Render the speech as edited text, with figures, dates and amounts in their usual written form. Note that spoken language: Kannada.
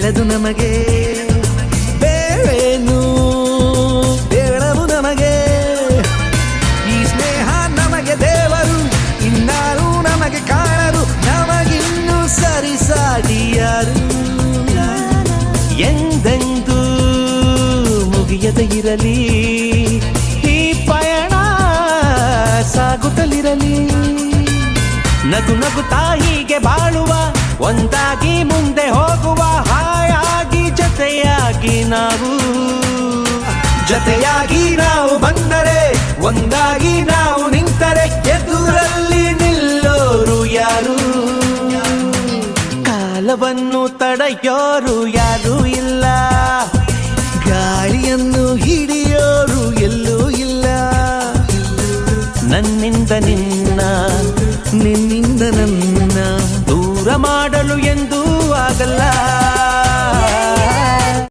ಹೇಳದು ನಮಗೆ ಬೇರೇನು ಹೇಳವು ನಮಗೆ ಈ ಸ್ನೇಹ ನಮಗೆ ದೇವರು ಇನ್ನಾರು ನಮಗೆ ಕಾಣರು ನಮಗಿನ್ನು ಸರಿಸಾಟಿಯಾರು ಎಂದೆಂದೂ ಮುಗಿಯದೆ ಇರಲಿ ಈ ಪಯಣ ಸಾಗುತ್ತಲಿರಲಿ ನಗು ನಗುತ್ತಾ ಹೀಗೆ ಬಾಳುವ ಒಂದಾಗಿ ಮುಂದೆ ಹೋಗುವ ಹಾಯಾಗಿ ಜೊತೆಯಾಗಿ ನಾವು ಬಂದರೆ ಒಂದಾಗಿ ನಾವು ನಿಂತರೆ ಎದುರಲ್ಲಿ ನಿಲ್ಲೋರು ಯಾರು ಕಾಲವನ್ನು ತಡೆಯೋರು ಯಾರೂ ಇಲ್ಲ ಗಾಳಿಯನ್ನು ಹಿಡಿಯೋರು ಎಲ್ಲೂ ಇಲ್ಲ ನನ್ನಿಂದ ನಿನ್ನ ನಿನ್ನಿಂದ ನನ್ನ ದೂರ ಮಾಡಲು ಎಂದೂ ಆಗಲ್ಲ